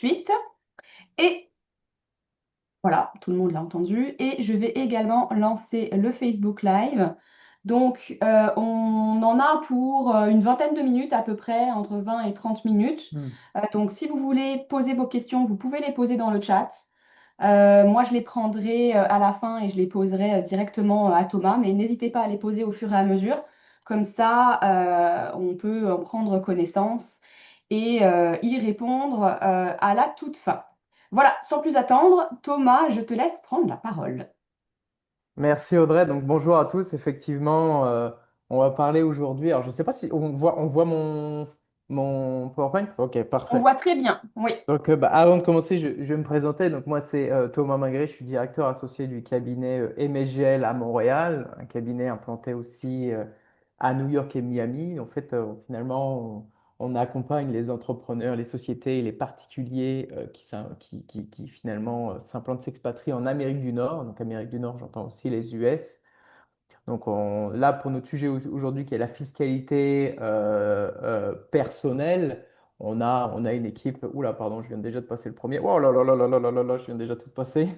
suite. Et voilà, tout le monde l'a entendu. Et je vais également lancer le Facebook Live. Donc, on en a pour une vingtaine de minutes à peu près, entre 20 et 30 minutes. Hmm. Donc, si vous voulez poser vos questions, vous pouvez les poser dans le chat. Moi, je les prendrai à la fin et je les poserai directement à Thomas, mais n'hésitez pas à les poser au fur et à mesure. Comme ça, on peut en prendre connaissance et y répondre à la toute fin. Voilà, sans plus attendre, Thomas, je te laisse prendre la parole. Merci Audrey. Donc bonjour à tous. Effectivement, on va parler aujourd'hui. Alors je ne sais pas si on voit mon PowerPoint. Ok, On parfait. voit très bien, oui. Donc avant de commencer, je vais me présenter. Donc moi c'est Thomas Magré. Je suis directeur associé du cabinet MSGL à Montréal, un cabinet implanté aussi à New York et Miami. En fait, finalement, on accompagne les entrepreneurs, les sociétés et les particuliers qui finalement s'implantent, s'expatrient en Amérique du Nord. Donc Amérique du Nord, j'entends aussi les US. Donc là, pour notre sujet aujourd'hui, qui est la fiscalité personnelle, on a une équipe. Oula, pardon, je viens déjà de passer le premier. Oh là là là là là là là là, je viens déjà tout de passer.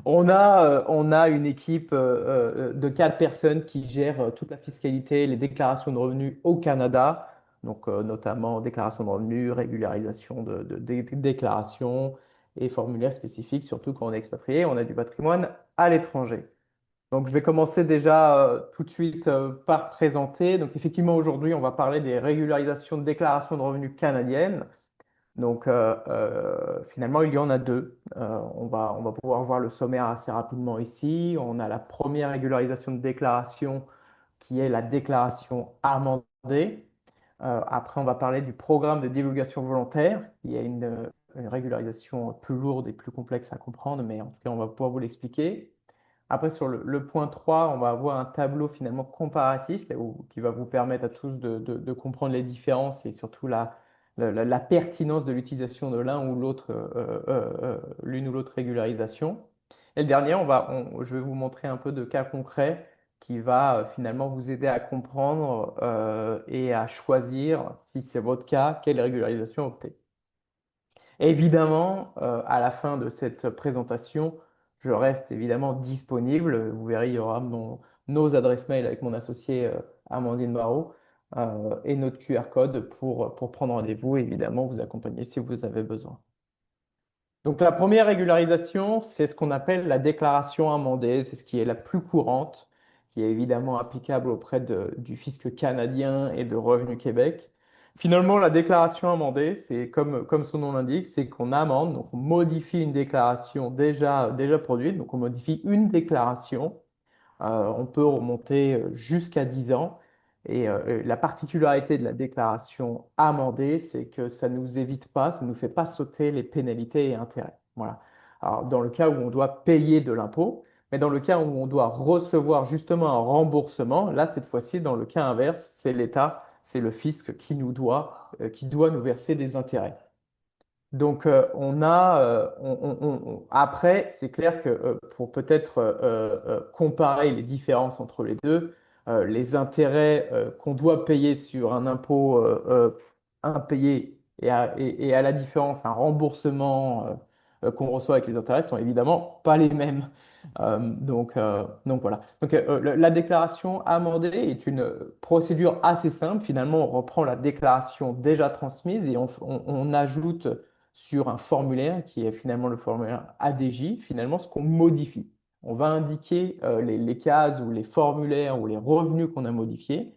On a une équipe de 4 personnes qui gèrent toute la fiscalité, les déclarations de revenus au Canada, donc notamment déclaration de revenus, régularisation de déclarations et formulaires spécifiques, surtout quand on est expatrié, on a du patrimoine à l'étranger. Donc, je vais commencer déjà tout de suite par présenter. Donc, effectivement, aujourd'hui, on va parler des régularisations de déclarations de revenus canadiennes. Donc, finalement, il y en a deux. On va pouvoir voir le sommaire assez rapidement ici. On a la première régularisation de déclaration qui est la déclaration amendée. Après, on va parler du programme de divulgation volontaire, qui est une régularisation plus lourde et plus complexe à comprendre, mais en tout cas, on va pouvoir vous l'expliquer. Après, sur le point 3, on va avoir un tableau finalement comparatif qui va vous permettre à tous de comprendre les différences et surtout la pertinence de l'utilisation de l'un ou l'autre, l'une ou l'autre régularisation. Et le dernier, je vais vous montrer un peu de cas concrets qui va finalement vous aider à comprendre et à choisir, si c'est votre cas, quelle régularisation opter. Évidemment, à la fin de cette présentation, je reste évidemment disponible. Vous verrez, il y aura nos adresses mail avec mon associé Amandine Barrault et notre QR code pour prendre rendez-vous et évidemment vous accompagner si vous avez besoin. Donc la première régularisation, c'est ce qu'on appelle la déclaration amendée. C'est ce qui est la plus courante, qui est évidemment applicable auprès du fisc canadien et de Revenu Québec. Finalement, la déclaration amendée, c'est comme son nom l'indique, c'est qu'on amende, donc on modifie une déclaration déjà produite, donc on modifie une déclaration. On peut remonter jusqu'à 10 ans. Et la particularité de la déclaration amendée, c'est que ça ne nous évite pas, ça ne nous fait pas sauter les pénalités et intérêts. Voilà. Alors, dans le cas où on doit payer de l'impôt, mais dans le cas où on doit recevoir justement un remboursement, là, cette fois-ci, dans le cas inverse, c'est l'État, c'est le fisc qui doit nous verser des intérêts. Donc, après, c'est clair que pour peut-être comparer les différences entre les deux, les intérêts qu'on doit payer sur un impôt impayé et à la différence, un remboursement qu'on reçoit avec les intérêts sont évidemment pas les mêmes. Donc voilà. Donc, la déclaration amendée est une procédure assez simple. Finalement, on reprend la déclaration déjà transmise et on ajoute sur un formulaire qui est finalement le formulaire ADJ, finalement ce qu'on modifie. On va indiquer les cases ou les formulaires ou les revenus qu'on a modifiés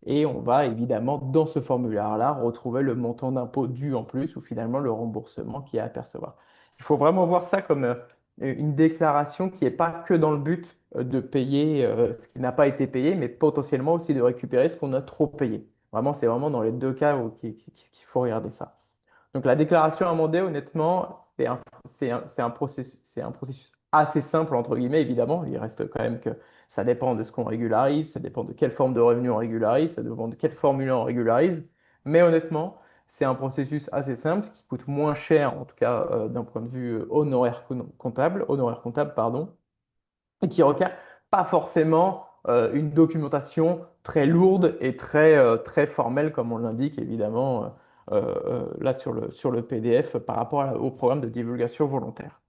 et on va évidemment dans ce formulaire-là retrouver le montant d'impôt dû en plus ou finalement le remboursement qu'il y a à percevoir. Il faut vraiment voir ça comme une déclaration qui n'est pas que dans le but de payer ce qui n'a pas été payé, mais potentiellement aussi de récupérer ce qu'on a trop payé. Vraiment, c'est vraiment dans les deux cas qu'il faut regarder ça. Donc la déclaration amendée, honnêtement, c'est un processus assez simple, entre guillemets, évidemment. Il reste quand même que ça dépend de ce qu'on régularise, ça dépend de quelle forme de revenu on régularise, ça dépend de quel formulaire on régularise. Mais honnêtement, c'est un processus assez simple qui coûte moins cher, en tout cas d'un point de vue honoraire comptable, pardon, et qui requiert pas forcément une documentation très lourde et très formelle, comme on l'indique, évidemment, là sur le PDF par rapport au programme de divulgation volontaire.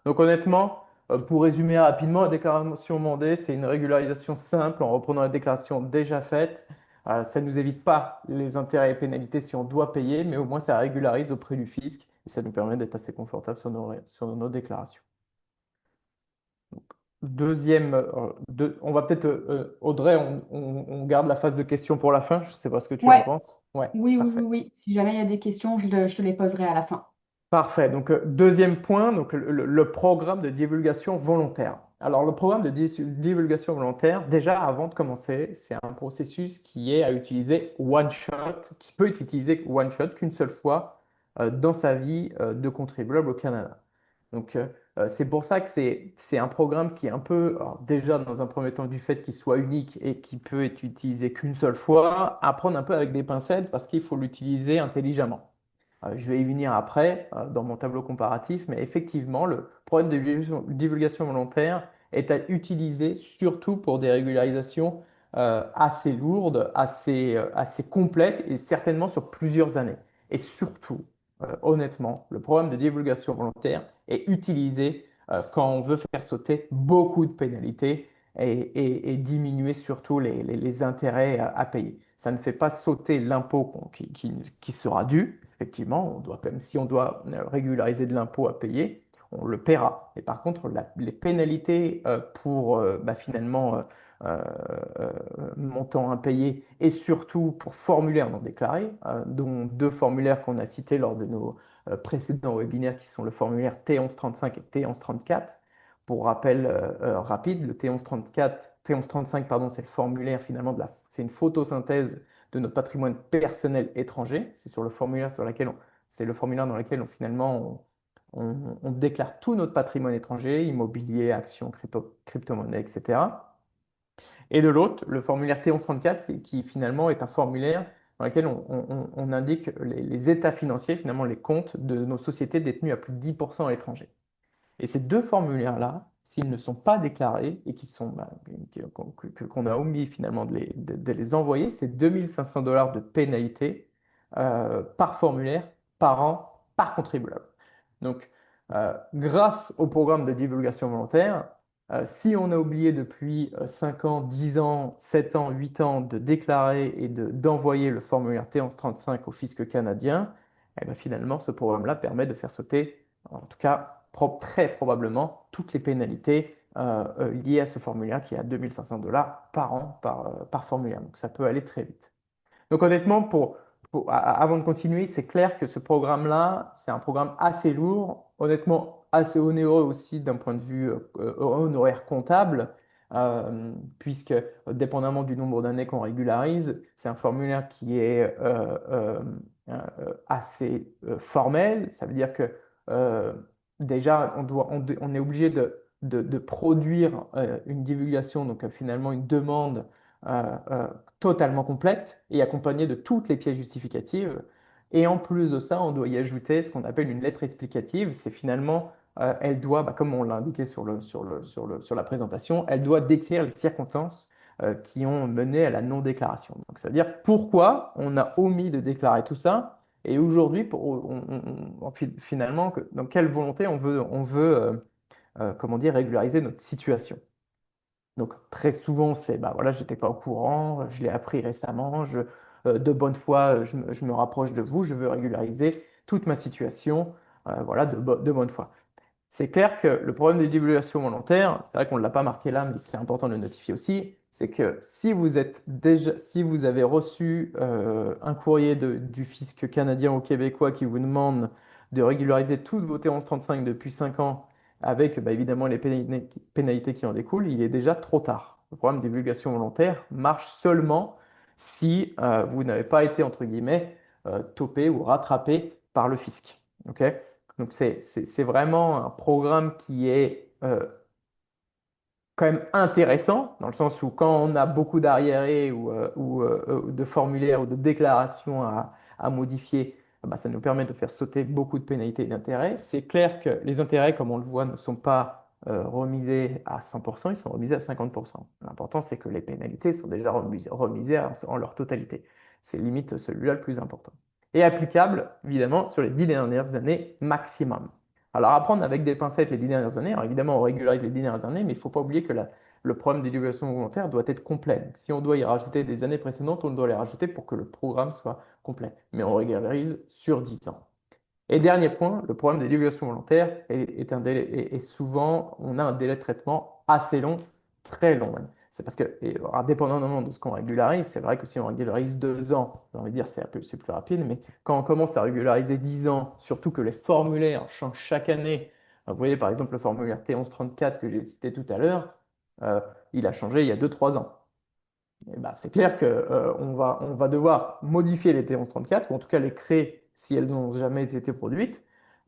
Donc honnêtement, pour résumer rapidement, la déclaration demandée, c'est une régularisation simple en reprenant la déclaration déjà faite. Ça ne nous évite pas les intérêts et pénalités si on doit payer, mais au moins ça régularise auprès du fisc et ça nous permet d'être assez confortable sur nos déclarations. Deuxième, on va peut-être, Audrey, on garde la phase de questions pour la fin. Je ne sais pas ce que tu en Ouais, penses. Ouais, oui, oui, oui, parfait. oui. Si jamais il y a des questions, je te les poserai à la fin. Parfait. Donc, deuxième point, donc, le programme de divulgation volontaire. Alors, le programme de divulgation volontaire, déjà, avant de commencer, c'est un processus qui est à utiliser one shot, qui peut être utilisé one shot qu'une seule fois dans sa vie de contribuable au Canada. Donc, c'est pour ça que c'est un programme qui est un peu, alors, déjà, dans un premier temps, du fait qu'il soit unique et qui peut être utilisé qu'une seule fois, à prendre un peu avec des pincettes parce qu'il faut l'utiliser intelligemment. Je vais y venir après dans mon tableau comparatif, mais effectivement, le problème de divulgation volontaire est à utiliser surtout pour des régularisations assez lourdes, assez complètes et certainement sur plusieurs années. Et surtout, honnêtement, le programme de divulgation volontaire est utilisé quand on veut faire sauter beaucoup de pénalités et diminuer surtout les intérêts à payer. Ça ne fait pas sauter l'impôt qui sera dû. Effectivement, on doit, même si on doit régulariser de l'impôt à payer, on le paiera. Et par contre, les pénalités pour finalement euh, euh, montant impayé et surtout pour formulaires non déclarés, dont deux formulaires qu'on a cités lors de nos précédents webinaires qui sont le formulaire T1135 et T1134. Pour rappel rapide, le T1135, pardon, c'est le formulaire finalement c'est une photosynthèse de notre patrimoine personnel étranger. C'est le formulaire dans lequel finalement on déclare tout notre patrimoine étranger, immobilier, actions, crypto-monnaies, etc. Et de l'autre, le formulaire T1134 qui finalement est un formulaire dans lequel on indique les états financiers, finalement les comptes de nos sociétés détenues à plus de 10% à l'étranger. Et ces deux formulaires-là, s'ils ne sont pas déclarés et qu'on a omis finalement de les envoyer, c'est 2500 $ de pénalité par formulaire, par an, par contribuable. Donc, grâce au programme de divulgation volontaire, si on a oublié depuis 5 ans, 10 ans, 7 ans, 8 ans de déclarer et d'envoyer le formulaire T1135 au fisc canadien, eh ben, finalement, ce programme-là permet de faire sauter, en tout cas très probablement, toutes les pénalités liées à ce formulaire qui est à 2500 $ par an par formulaire. Donc ça peut aller très vite. Donc honnêtement, avant de continuer, c'est clair que ce programme-là, c'est un programme assez lourd, honnêtement assez onéreux aussi d'un point de vue honoraire comptable, puisque dépendamment du nombre d'années qu'on régularise, c'est un formulaire qui est assez formel. Ça veut dire que euh, déjà, on est obligé de produire une divulgation, donc finalement une demande totalement complète et accompagnée de toutes les pièces justificatives. Et en plus de ça, on doit y ajouter ce qu'on appelle une lettre explicative. C'est finalement, elle doit, comme on l'a indiqué sur la présentation, elle doit décrire les circonstances qui ont mené à la non-déclaration. Donc, ça veut dire pourquoi on a omis de déclarer tout ça et aujourd'hui, finalement, dans quelle volonté comment dire, régulariser notre situation. Donc très souvent, c'est bah voilà, j'étais pas au courant, je l'ai appris récemment, de bonne foi, je me rapproche de vous, je veux régulariser toute ma situation, voilà, de bonne foi. C'est clair que le problème de divulgation volontaire, c'est vrai qu'on ne l'a pas marqué là, mais c'est important de le notifier aussi, c'est que si vous avez reçu un courrier du fisc canadien ou québécois qui vous demande de régulariser toutes vos T1135 depuis 5 ans, avec bah, évidemment les pénalités qui en découlent, il est déjà trop tard. Le programme de divulgation volontaire marche seulement si vous n'avez pas été, entre guillemets, topé ou rattrapé par le fisc. Ok. Donc c'est vraiment un programme qui est quand même intéressant, dans le sens où quand on a beaucoup d'arriérés ou de formulaires ou de déclarations à modifier, bah, ça nous permet de faire sauter beaucoup de pénalités et d'intérêts. C'est clair que les intérêts, comme on le voit, ne sont pas remisés à 100%, ils sont remisés à 50%. L'important, c'est que les pénalités sont déjà remisées en leur totalité. C'est limite celui-là le plus important. et applicable, évidemment, sur les 10 dernières années maximum. Alors, à prendre avec des pincettes les 10 dernières années. Alors, évidemment, on régularise les 10 dernières années, mais il ne faut pas oublier que le programme d'évaluation volontaire doit être complet. Donc, si on doit y rajouter des années précédentes, on doit les rajouter pour que le programme soit complet. Mais on régularise sur 10 ans. Et dernier point, le problème des divulgations volontaires est souvent, on a un délai de traitement assez long, très long même. C'est parce que, et, indépendamment de ce qu'on régularise, c'est vrai que si on régularise 2 ans, j'ai envie de dire c'est plus rapide, mais quand on commence à régulariser 10 ans, surtout que les formulaires changent chaque année, vous voyez par exemple le formulaire T1134 que j'ai cité tout à l'heure, il a changé il y a 2 3 ans. Eh ben, c'est clair qu'on va devoir modifier les T1134, ou en tout cas les créer si elles n'ont jamais été produites,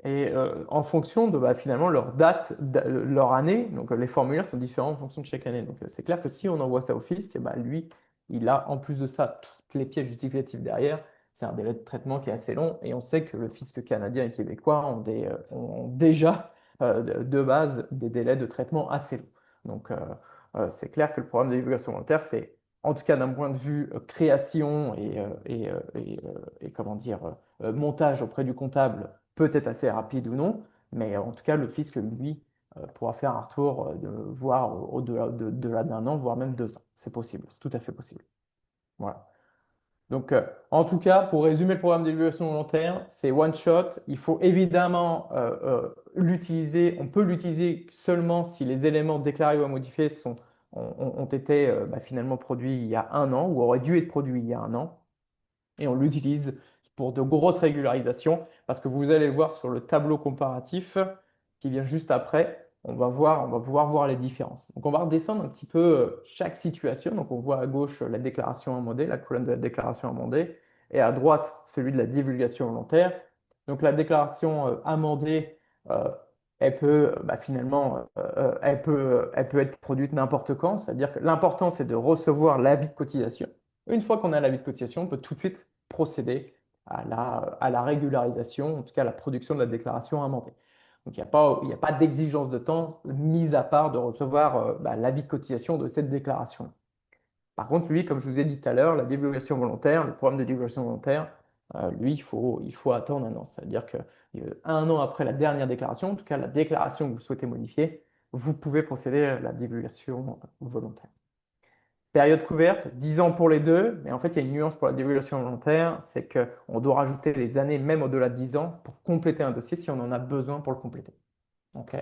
et en fonction de finalement leur date, leur année. Donc les formulaires sont différents en fonction de chaque année. Donc c'est clair que si on envoie ça au fisc, eh ben, lui, il a en plus de ça toutes les pièces justificatives derrière. C'est un délai de traitement qui est assez long, et on sait que le fisc canadien et québécois ont déjà de base des délais de traitement assez longs. Donc c'est clair que le programme de divulgation volontaire, c'est en tout cas d'un point de vue création et comment dire, montage auprès du comptable, peut être assez rapide ou non, mais en tout cas, le fisc, lui, pourra faire un retour voire au-delà d'un an, voire même 2 ans. C'est possible, c'est tout à fait possible. Voilà. Donc, en tout cas, pour résumer le programme d'évaluation volontaire, c'est one shot. Il faut évidemment l'utiliser. On peut l'utiliser seulement si les éléments déclarés ou à modifier ont été finalement produits il y a un an ou auraient dû être produits il y a un an. Et on l'utilise pour de grosses régularisations parce que vous allez le voir sur le tableau comparatif qui vient juste après. On va pouvoir voir les différences. Donc, on va redescendre un petit peu chaque situation. Donc, on voit à gauche la déclaration amendée, la colonne de la déclaration amendée, et à droite, celui de la divulgation volontaire. Donc, la déclaration amendée, euh, elle peut finalement, elle peut être produite n'importe quand. C'est-à-dire que l'important, c'est de recevoir l'avis de cotisation. Une fois qu'on a l'avis de cotisation, on peut tout de suite procéder à la régularisation, en tout cas à la production de la déclaration amendée. Donc, il n'y a pas d'exigence de temps, mis à part de recevoir l'avis de cotisation de cette déclaration. Par contre, lui, comme je vous ai dit tout à l'heure, la divulgation volontaire, le programme de divulgation volontaire, lui, il faut attendre un an. C'est-à-dire qu'un an après la dernière déclaration, en tout cas la déclaration que vous souhaitez modifier, vous pouvez procéder à la divulgation volontaire. Période couverte, 10 ans pour les deux, mais en fait, il y a une nuance pour la divulgation volontaire, c'est qu'on doit rajouter les années même au-delà de 10 ans pour compléter un dossier si on en a besoin pour le compléter. Ok.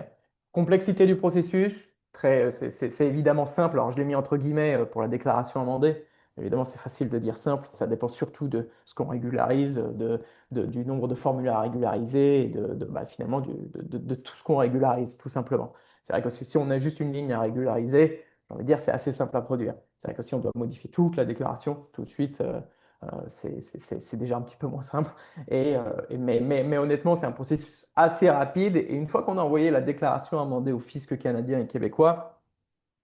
Complexité du processus, c'est évidemment simple. Alors, je l'ai mis entre guillemets pour la déclaration amendée. Évidemment, c'est facile de dire simple. Ça dépend surtout de ce qu'on régularise, du nombre de formulaires à régulariser et finalement de tout ce qu'on régularise, tout simplement. C'est vrai que si on a juste une ligne à régulariser, j'ai envie de dire, c'est assez simple à produire. C'est vrai que si on doit modifier toute la déclaration tout de suite, c'est déjà un petit peu moins simple. Mais honnêtement, c'est un processus assez rapide. Et une fois qu'on a envoyé la déclaration amendée au fisc canadien et québécois,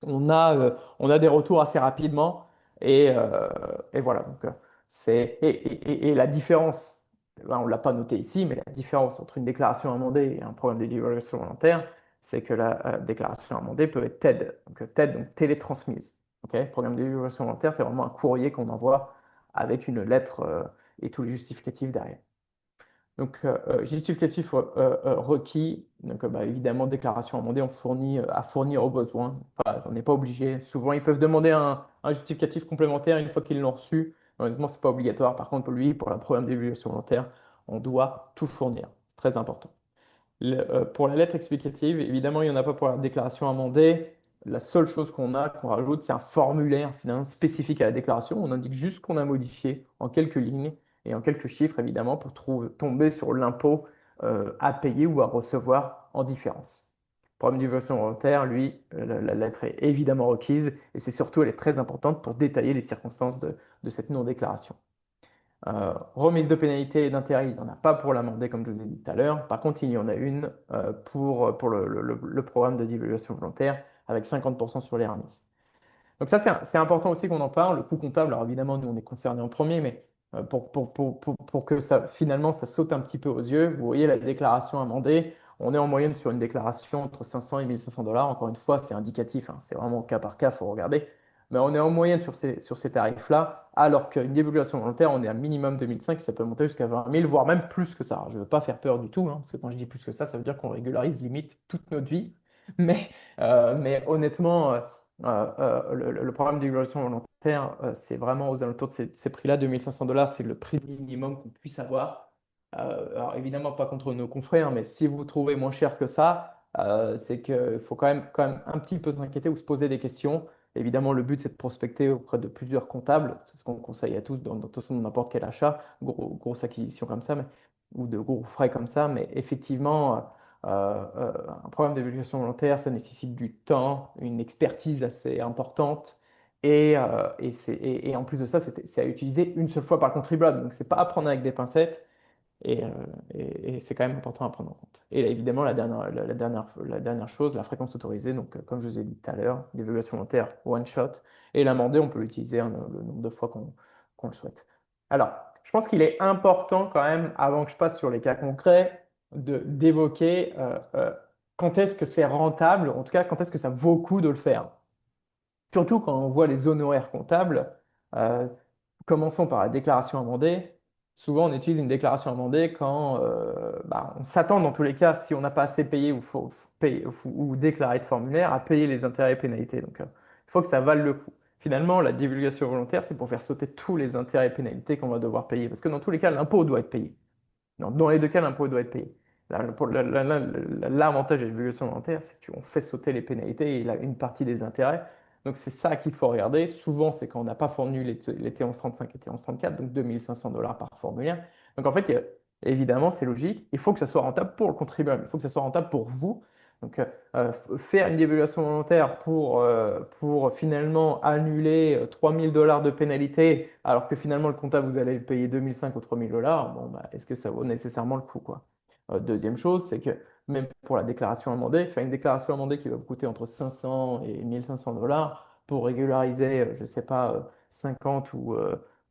on a des retours assez rapidement. Et voilà. Donc, et la différence, ben, on ne l'a pas noté ici, mais la différence entre une déclaration amendée et un programme de divulgation volontaire, c'est que la déclaration amendée peut être TED. Donc, TED, donc télétransmise. Ok. Programme de divulgation volontaire, c'est vraiment un courrier qu'on envoie avec une lettre et tous les justificatifs derrière. Donc, justificatif requis, donc évidemment, déclaration amendée, on fournit à fournir au besoin. On n'est pas obligé. Souvent, ils peuvent demander un justificatif complémentaire une fois qu'ils l'ont reçu. Honnêtement, ce n'est pas obligatoire. Par contre, pour lui, pour la programme d'évaluation volontaire, on doit tout fournir. Très important. Pour la lettre explicative, évidemment, il n'y en a pas pour la déclaration amendée. La seule chose qu'on rajoute, c'est un formulaire finalement spécifique à la déclaration. On indique juste ce qu'on a modifié en quelques lignes et en quelques chiffres, évidemment, pour tomber sur l'impôt à payer ou à recevoir en différence. Pour une divulgation volontaire, lui, la lettre est évidemment requise et c'est surtout, elle est très importante pour détailler les circonstances de cette non-déclaration. Remise de pénalité et d'intérêt, il n'y en a pas pour l'amender, comme je vous ai dit tout à l'heure. Par contre, il y en a une pour le programme de divulgation volontaire avec 50% sur les remises. Donc ça, c'est important aussi qu'on en parle. Le coût comptable, alors évidemment, nous, on est concernés en premier, mais pour que ça, finalement, ça saute un petit peu aux yeux, vous voyez la déclaration amendée, on est en moyenne sur une déclaration entre 500 et 1500 dollars. Encore une fois, c'est indicatif, hein, c'est vraiment au cas par cas, il faut regarder. Mais on est en moyenne sur ces tarifs-là, alors qu'une divulgation volontaire, on est à minimum 2005, ça peut monter jusqu'à 20 000, voire même plus que ça. Alors, je ne veux pas faire peur du tout, hein, parce que quand je dis plus que ça veut dire qu'on régularise limite toute notre vie. Mais, mais honnêtement, le programme de divulgation volontaire, c'est vraiment aux alentours de ces prix-là, 2500 $, c'est le prix minimum qu'on puisse avoir. Alors évidemment, pas contre nos confrères, mais si vous trouvez moins cher que ça, c'est qu'il faut quand même un petit peu s'inquiéter ou se poser des questions. Évidemment, le but, c'est de prospecter auprès de plusieurs comptables. C'est ce qu'on conseille à tous dans, de toute façon, n'importe quel achat, grosse acquisition comme ça, ou de gros frais comme ça. Mais effectivement, un programme d'évaluation volontaire, ça nécessite du temps, une expertise assez importante. Et en plus de ça, c'est à utiliser une seule fois par contribuable. Donc, c'est pas à prendre avec des pincettes. Et, euh, et c'est quand même important à prendre en compte. Et là, évidemment, la dernière chose, la fréquence autorisée. Donc, comme je vous ai dit tout à l'heure, l'évaluation volontaire one shot. Et l'amender, on peut l'utiliser le nombre de fois qu'on le souhaite. Alors, je pense qu'il est important quand même, avant que je passe sur les cas concrets, d'évoquer quand est-ce que c'est rentable, en tout cas, quand est-ce que ça vaut le coup de le faire. Surtout quand on voit les honoraires comptables. euh, Commençons par la déclaration amendée. Souvent, on utilise une déclaration amendée quand on s'attend, dans tous les cas, si on n'a pas assez payé ou faut payer, ou déclarer de formulaire, à payer les intérêts et pénalités. Donc, il faut que ça vaille le coup. Finalement, la divulgation volontaire, c'est pour faire sauter tous les intérêts et pénalités qu'on va devoir payer. Parce que dans tous les cas, l'impôt doit être payé. Dans les deux cas, l'impôt doit être payé. L'avantage de la divulgation volontaire, c'est qu'on fait sauter les pénalités et une partie des intérêts. Donc c'est ça qu'il faut regarder. Souvent, c'est quand on n'a pas fourni les T1135 et T1134, donc 2500 $ par formulaire. Donc en fait, évidemment, c'est logique. Il faut que ça soit rentable pour le contribuable. Il faut que ça soit rentable pour vous. Donc faire une divulgation volontaire pour finalement annuler 3000 $ de pénalité, alors que finalement le comptable, vous allez payer 2005 ou 3000 $, bon, bah, est-ce que ça vaut nécessairement le coup, quoi? Deuxième chose, c'est que même pour la déclaration amendée, faire une déclaration amendée qui va vous coûter entre 500 et 1500 $ pour régulariser, je ne sais pas, 50 ou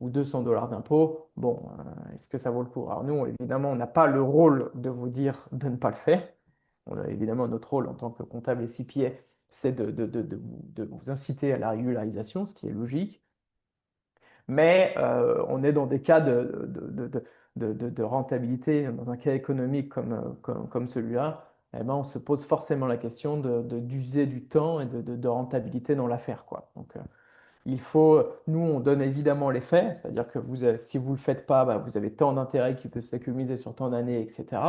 200 $ d'impôt, bon, est-ce que ça vaut le coup? Alors nous, évidemment, on n'a pas le rôle de vous dire de ne pas le faire. On a évidemment notre rôle en tant que comptable et CPA, c'est de vous inciter à la régularisation, ce qui est logique. Mais on est dans des cas de rentabilité, dans un cas économique comme celui-là, eh ben, on se pose forcément la question d'user du temps et de rentabilité dans l'affaire, quoi. Donc, nous, on donne évidemment les faits, c'est-à-dire que si vous ne le faites pas, bah, vous avez tant d'intérêts qui peuvent s'accumuler sur tant d'années, etc.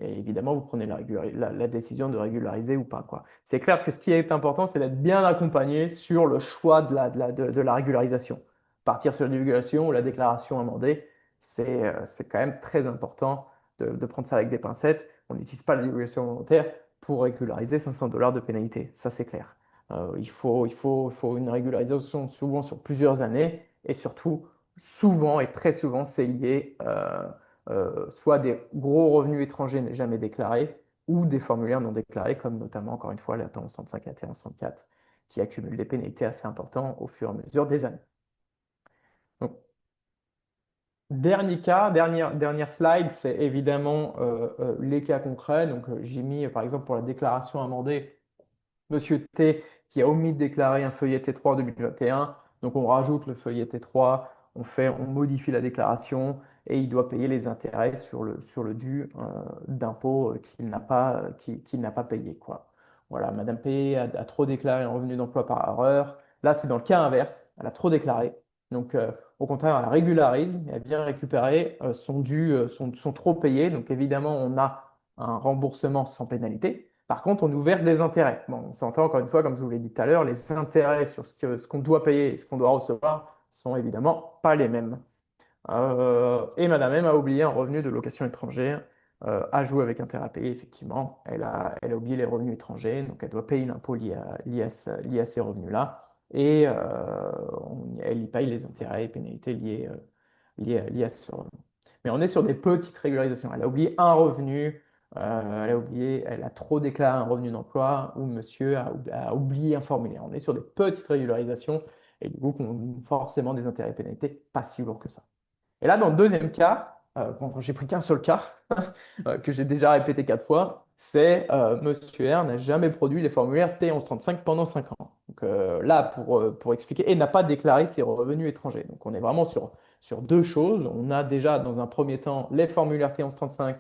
Et évidemment, vous prenez la décision de régulariser ou pas, quoi. C'est clair que ce qui est important, c'est d'être bien accompagné sur le choix de la régularisation. Partir sur la divulgation ou la déclaration amendée, c'est quand même très important de prendre ça avec des pincettes. On n'utilise pas la divulgation volontaire pour régulariser 500 $ de pénalité, ça c'est clair. Il faut une régularisation souvent sur plusieurs années et surtout, souvent et très souvent, c'est lié soit à des gros revenus étrangers jamais déclarés ou des formulaires non déclarés, comme notamment, encore une fois, la T1135 et la T1134, qui accumulent des pénalités assez importantes au fur et à mesure des années. Donc, dernier cas, dernière slide, c'est évidemment les cas concrets. Donc, j'ai mis, par exemple, pour la déclaration amendée, Monsieur T qui a omis de déclarer un feuillet T3 en 2021. Donc on rajoute le feuillet T3, on modifie la déclaration et il doit payer les intérêts sur le dû d'impôt qu'il n'a pas payé, quoi. Voilà, Madame P a trop déclaré un revenu d'emploi par erreur. Là, c'est dans le cas inverse. Elle a trop déclaré. Donc, au contraire, elle régularise et elle vient récupérer son dû, son trop payé. Donc, évidemment, on a un remboursement sans pénalité. Par contre, on nous verse des intérêts. Bon, on s'entend encore une fois, comme je vous l'ai dit tout à l'heure, les intérêts sur ce qu'on doit payer et ce qu'on doit recevoir sont évidemment pas les mêmes. Et Madame M a oublié un revenu de location étrangère, à jouer avec intérêt à payer, effectivement. Elle a oublié les revenus étrangers, donc elle doit payer l'impôt lié à ces revenus-là. Et elle y paye les intérêts et pénalités liés à ce revenu. Mais on est sur des petites régularisations. Elle a oublié un revenu, elle a trop déclaré un revenu d'emploi ou monsieur a oublié un formulaire. On est sur des petites régularisations et du coup, on a forcément des intérêts et pénalités pas si lourds que ça. Et là, dans le deuxième cas, quand j'ai pris qu'un seul cas, que j'ai déjà répété 4 fois, c'est Monsieur R n'a jamais produit les formulaires T1135 pendant 5 ans. Donc là, pour expliquer, et n'a pas déclaré ses revenus étrangers. Donc on est vraiment sur deux choses. On a déjà, dans un premier temps, les formulaires T1135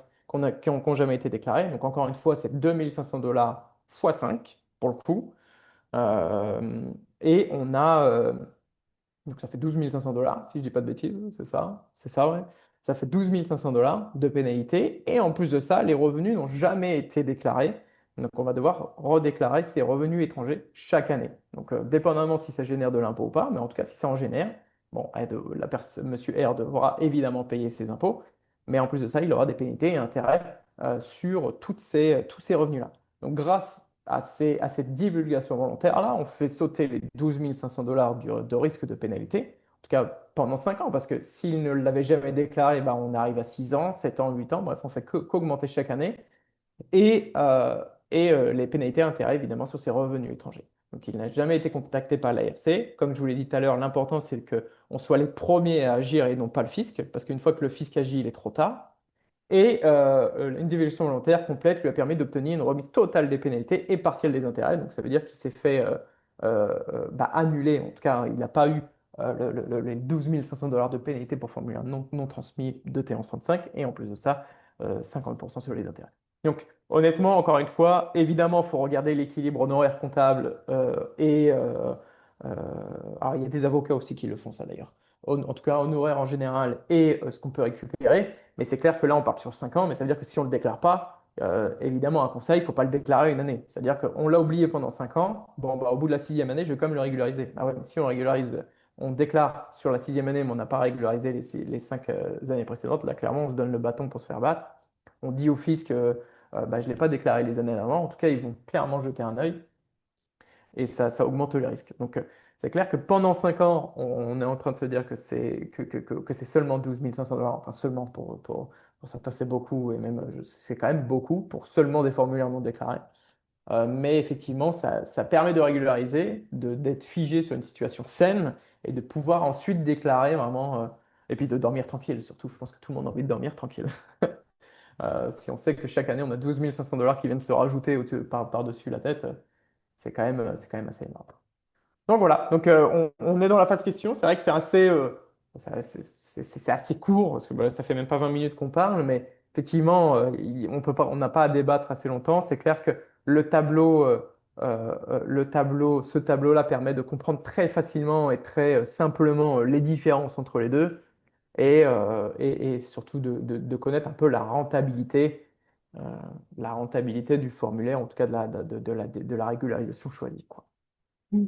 qui n'ont jamais été déclarés. Donc encore une fois, c'est 2500 $ fois 5 pour le coup. Euh, et on a, donc ça fait 12 500 $, si je dis pas de bêtises, c'est ça, ouais. Ça fait 12 500 $ de pénalité. Et en plus de ça, les revenus n'ont jamais été déclarés. Donc on va devoir redéclarer ces revenus étrangers chaque année. Donc dépendamment si ça génère de l'impôt ou pas, mais en tout cas si ça en génère, bon, Monsieur R devra évidemment payer ses impôts. Mais en plus de ça, il aura des pénalités et intérêts sur tous ces revenus-là. Donc grâce à cette divulgation volontaire-là, on fait sauter les 12 500 $ de risque de pénalité, en tout cas pendant 5 ans, parce que s'il ne l'avait jamais déclaré, bah, on arrive à 6 ans, 7 ans, 8 ans, bref, on fait qu'augmenter chaque année, et, les pénalités et intérêts, évidemment, sur ses revenus étrangers. Donc il n'a jamais été contacté par l'ARC. Comme je vous l'ai dit tout à l'heure, l'important, c'est qu'on soit les premiers à agir et non pas le fisc, parce qu'une fois que le fisc agit, il est trop tard. Et une dévolution volontaire complète lui a permis d'obtenir une remise totale des pénalités et partielle des intérêts. Donc ça veut dire qu'il s'est fait annuler. En tout cas, il n'a pas eu les 12 500 $ de pénalité pour formulaire non transmis de T165. Et en plus de ça, 50% sur les intérêts. Donc honnêtement, encore une fois, évidemment, il faut regarder l'équilibre honoraire comptable. Euh, alors il y a des avocats aussi qui le font ça d'ailleurs. En tout cas, honoraire en général et ce qu'on peut récupérer. Mais c'est clair que là, on part sur 5 ans, mais ça veut dire que si on ne le déclare pas, évidemment, un conseil, il ne faut pas le déclarer une année. C'est-à-dire qu'on l'a oublié pendant 5 ans, bon, bah, au bout de la sixième année, je vais quand même le régulariser. Ah ouais, mais si on régularise, on déclare sur la sixième année, mais on n'a pas régularisé les 5 années précédentes, là, clairement, on se donne le bâton pour se faire battre. On dit au fisc, bah, je ne l'ai pas déclaré les années avant. En tout cas, ils vont clairement jeter un œil et ça augmente le risque. Donc, c'est clair que pendant 5 ans, on est en train de se dire que c'est seulement 12 500 $, enfin seulement pour certains, c'est beaucoup, et même c'est quand même beaucoup pour seulement des formulaires non déclarés. Mais effectivement, ça permet de régulariser, d'être figé sur une situation saine et de pouvoir ensuite déclarer vraiment, et puis de dormir tranquille. Surtout, je pense que tout le monde a envie de dormir tranquille. Si on sait que chaque année, on a 12 500 $ qui viennent se rajouter par-dessus la tête, c'est quand même assez énorme. Donc voilà, donc on est dans la phase question. C'est vrai que c'est assez court, parce que bah, ça fait même pas 20 minutes qu'on parle, mais effectivement, on n'a pas à débattre assez longtemps. C'est clair que ce tableau-là permet de comprendre très facilement et très simplement les différences entre les deux et surtout de connaître un peu euh, la rentabilité du formulaire, en tout cas de la régularisation choisie, quoi. Mm.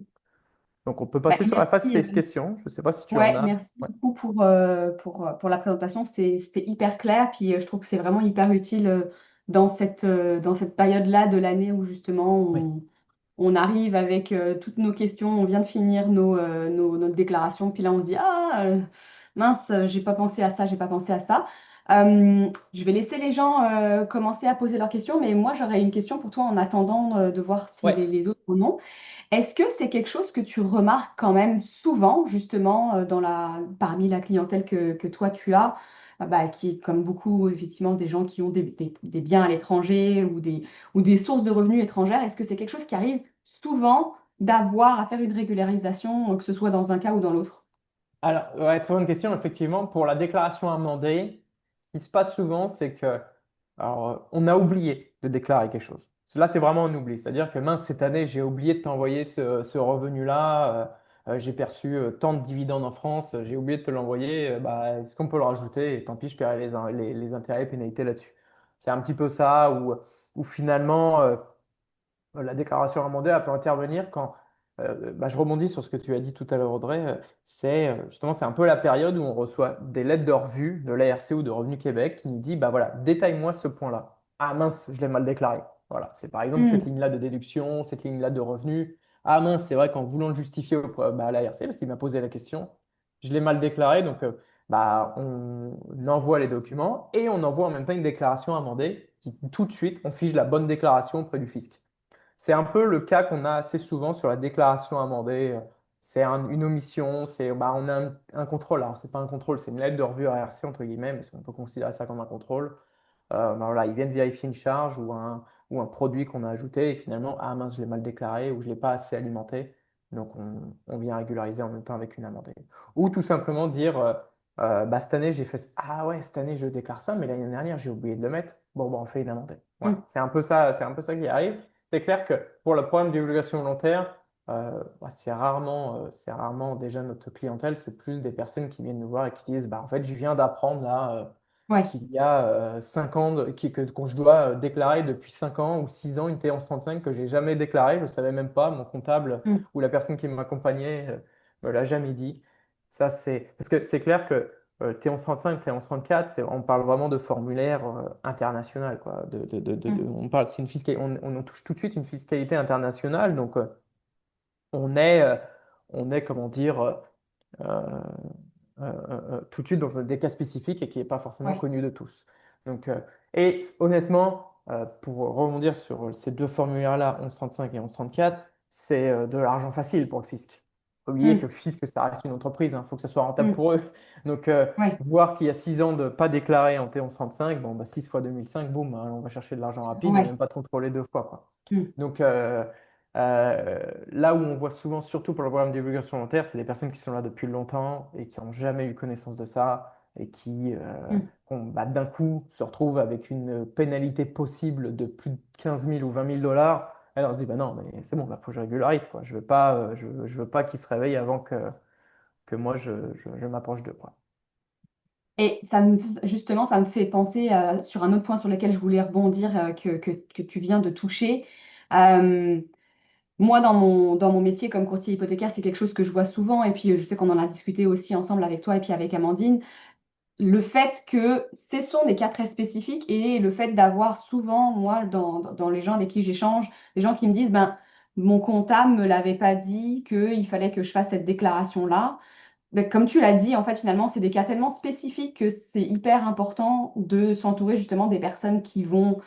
Donc, on peut Bah, passer sur la phase merci. 16 questions. Je ne sais pas si tu en Ouais, as. merci Ouais. beaucoup pour la présentation. C'était hyper clair. Puis je trouve que c'est vraiment hyper utile dans cette période-là de l'année où justement Oui. on arrive avec toutes nos questions. On vient de finir notre déclaration. Puis là, on se dit, ah, mince, j'ai pas pensé à ça, j'ai pas pensé à ça. Je vais laisser les gens commencer à poser leurs questions. Mais moi, j'aurais une question pour toi en attendant de voir si Ouais. les autres en ont. Est-ce que c'est quelque chose que tu remarques quand même souvent, justement, parmi la clientèle que toi tu as, bah, qui est comme beaucoup, effectivement, des gens qui ont des biens à l'étranger ou des sources de revenus étrangères? Est-ce que c'est quelque chose qui arrive souvent d'avoir à faire une régularisation, que ce soit dans un cas ou dans l'autre? Alors, ouais, très bonne question. Effectivement, pour la déclaration amendée, ce qui se passe souvent, c'est que alors, on a oublié de déclarer quelque chose. Là, c'est vraiment un oubli. C'est-à-dire que mince, cette année, j'ai oublié de t'envoyer ce revenu-là. J'ai perçu tant de dividendes en France, j'ai oublié de te l'envoyer. Bah, est-ce qu'on peut le rajouter? Et tant pis, je paierai les intérêts et pénalités là-dessus. C'est un petit peu ça où finalement, la déclaration amendée, elle peut intervenir quand, bah, je rebondis sur ce que tu as dit tout à l'heure, Audrey, justement, c'est un peu la période où on reçoit des lettres de revue de l'ARC ou de Revenu Québec qui nous dit, bah voilà, détaille-moi ce point-là. Ah mince, je l'ai mal déclaré. Voilà, c'est par exemple cette Hmm. ligne-là de déduction, cette ligne-là de revenu. Ah mince, c'est vrai qu'en voulant le justifier à l'ARC, parce qu'il m'a posé la question, je l'ai mal déclaré, donc bah, on envoie les documents et on envoie en même temps une déclaration amendée qui tout de suite, on fige la bonne déclaration auprès du fisc. C'est un peu le cas qu'on a assez souvent sur la déclaration amendée. C'est une omission, bah, on a un contrôle. Alors, c'est pas un contrôle, c'est une lettre de revue ARC, entre guillemets, mais on peut considérer ça comme un contrôle. Bah, voilà, ils viennent vérifier une charge ou un produit qu'on a ajouté et finalement, ah mince, je l'ai mal déclaré ou je ne l'ai pas assez alimenté. Donc, on vient régulariser en même temps avec une amende. Ou tout simplement dire, bah, cette année, j'ai fait, ah ouais, cette année, je déclare ça, mais l'année dernière, j'ai oublié de le mettre. Bon, bah, on fait une amende. Voilà. Mm, C'est un peu ça qui arrive. C'est clair que pour le problème de divulgation volontaire, bah, c'est rarement déjà notre clientèle, c'est plus des personnes qui viennent nous voir et qui disent, bah, en fait, je viens d'apprendre là, ouais. qu'il y a 5 ans, que je dois déclarer depuis 5 ans ou 6 ans une T1135 que j'ai jamais déclarée. Je ne savais même pas, mon comptable Mm, ou la personne qui m'accompagnait me l'a jamais dit. Ça, c'est parce que c'est clair que T1135, T1134, on parle vraiment de formulaire international, quoi. mm, On parle, c'est une on touche tout de suite une fiscalité internationale, donc on est, euh, on est, comment dire, euh, tout de suite dans des cas spécifiques et qui n'est pas forcément ouais. connu de tous. Donc, et honnêtement, pour rebondir sur ces deux formulaires-là, 1135 et 1134, c'est de l'argent facile pour le fisc. Faut oublier que Mm, le fisc, ça reste une entreprise, il faut que ça soit rentable mm, pour eux. Donc, ouais. voir qu'il y a 6 ans de ne pas déclaré en T1135, bon, bah, 6 fois 2005, boum, hein, on va chercher de l'argent rapide, il n'y a Ouais. même pas de contrôler deux fois, quoi. Mm, Donc, là où on voit souvent, surtout pour le programme de divulgation volontaire, c'est des personnes qui sont là depuis longtemps et qui n'ont jamais eu connaissance de ça et qui, mm. bah, d'un coup, se retrouvent avec une pénalité possible de plus de 15 000 ou 20 000 dollars. Alors on se dit, bah non, mais c'est bon, il faut que je régularise, quoi. Je veux pas qu'ils se réveillent avant que moi, je m'approche d'eux, quoi. Et justement, ça me fait penser sur un autre point sur lequel je voulais rebondir que tu viens de toucher. Euh, Moi, dans mon métier comme courtier hypothécaire, c'est quelque chose que je vois souvent. Et puis, je sais qu'on en a discuté aussi ensemble avec toi et puis avec Amandine. Le fait que ce sont des cas très spécifiques et le fait d'avoir souvent, moi, dans les gens avec qui j'échange, des gens qui me disent, ben, mon comptable me l'avait pas dit qu'il fallait que je fasse cette déclaration-là. Ben, comme tu l'as dit, en fait, finalement, c'est des cas tellement spécifiques que c'est hyper important de s'entourer justement des personnes qui vont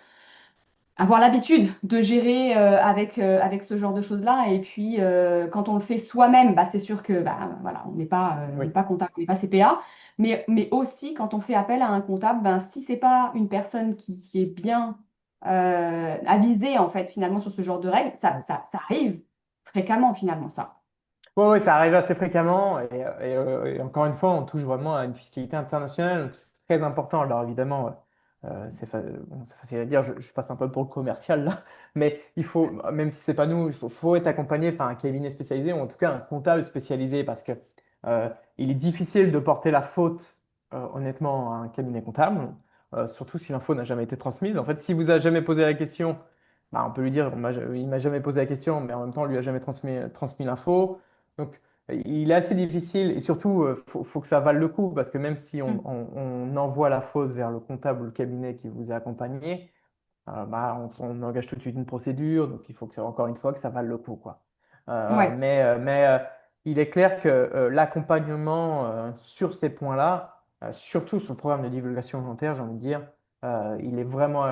avoir l'habitude de gérer avec ce genre de choses-là. Et puis, quand on le fait soi-même, bah, c'est sûr que bah, voilà, on Oui. n'est pas comptable, on n'est pas CPA. Mais aussi, quand on fait appel à un comptable, ben, si c'est pas une personne qui est bien avisée, en fait, finalement, sur ce genre de règles, ça arrive fréquemment, finalement, ça. Oui, oui, ça arrive assez fréquemment et encore une fois, on touche vraiment à une fiscalité internationale, donc c'est très important. Alors évidemment, bon, c'est facile à dire, je passe un peu pour le commercial là, mais il faut, même si c'est pas nous, faut être accompagné par un cabinet spécialisé ou en tout cas un comptable spécialisé parce que il est difficile de porter la faute honnêtement à un cabinet comptable, surtout si l'info n'a jamais été transmise. En fait, si vous a jamais posé la question, bah, on peut lui dire, il m'a jamais posé la question, mais en même temps, on lui a jamais transmis l'info. Donc, il est assez difficile et surtout, faut que ça vale le coup parce que même si Mm. on envoie la faute vers le comptable ou le cabinet qui vous a accompagné, bah, on engage tout de suite une procédure. Donc, il faut que, encore une fois, que ça vale le coup, quoi. Ouais, Il est clair que l'accompagnement sur ces points-là, surtout sur le programme de divulgation volontaire, j'ai envie de dire, il est vraiment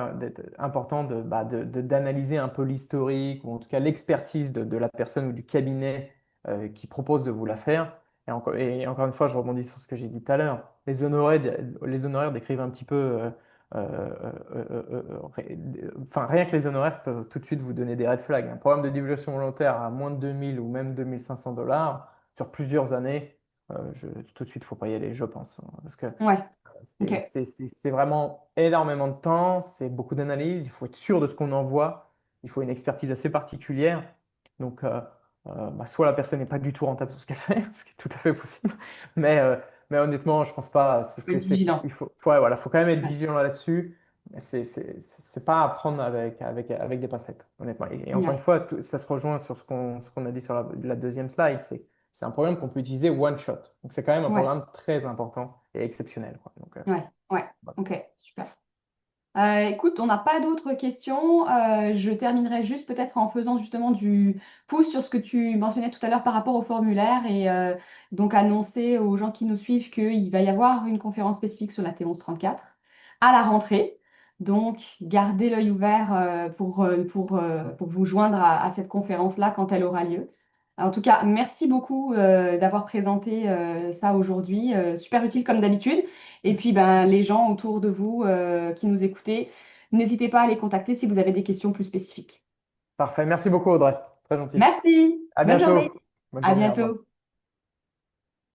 important d'analyser un peu l'historique ou en tout cas l'expertise de la personne ou du cabinet qui propose de vous la faire. Et encore une fois, je rebondis sur ce que j'ai dit tout à l'heure. Les honoraires décrivent un petit peu, enfin, rien que les honoraires peuvent tout de suite vous donner des red flags. Un programme de divulgation volontaire à moins de 2000 ou même 2500 dollars sur plusieurs années, tout de suite, il ne faut pas y aller, je pense, hein, parce que ouais, ok. c'est vraiment énormément de temps, c'est beaucoup d'analyse, il faut être sûr de ce qu'on envoie, il faut une expertise assez particulière. Donc, bah, soit la personne n'est pas du tout rentable sur ce qu'elle fait, ce qui est tout à fait possible, mais, euh, mais honnêtement, je pense pas. Faut être vigilant. Ouais, voilà, faut quand même être Ouais, vigilant là-dessus. C'est pas à prendre avec des pincettes, honnêtement. Et encore une ouais, fois, ça se rejoint sur ce qu'on a dit sur la deuxième slide. C'est un programme qu'on peut utiliser one shot. Donc, c'est quand même un ouais, programme très important et exceptionnel, quoi. Donc, ouais, ouais. voilà. Ok, super. Écoute, on n'a pas d'autres questions. Je terminerai juste peut-être en faisant justement du pouce sur ce que tu mentionnais tout à l'heure par rapport au formulaire et donc annoncer aux gens qui nous suivent qu'il va y avoir une conférence spécifique sur la T1134 à la rentrée. Donc, gardez l'œil ouvert pour vous joindre à cette conférence-là quand elle aura lieu. En tout cas, merci beaucoup d'avoir présenté ça aujourd'hui. Super utile comme d'habitude. Et puis, ben, les gens autour de vous qui nous écoutez, n'hésitez pas à les contacter si vous avez des questions plus spécifiques. Parfait. Merci beaucoup, Audrey. Très gentil. Merci, À bonne journée. bientôt. Bonne À journée, au revoir. bientôt.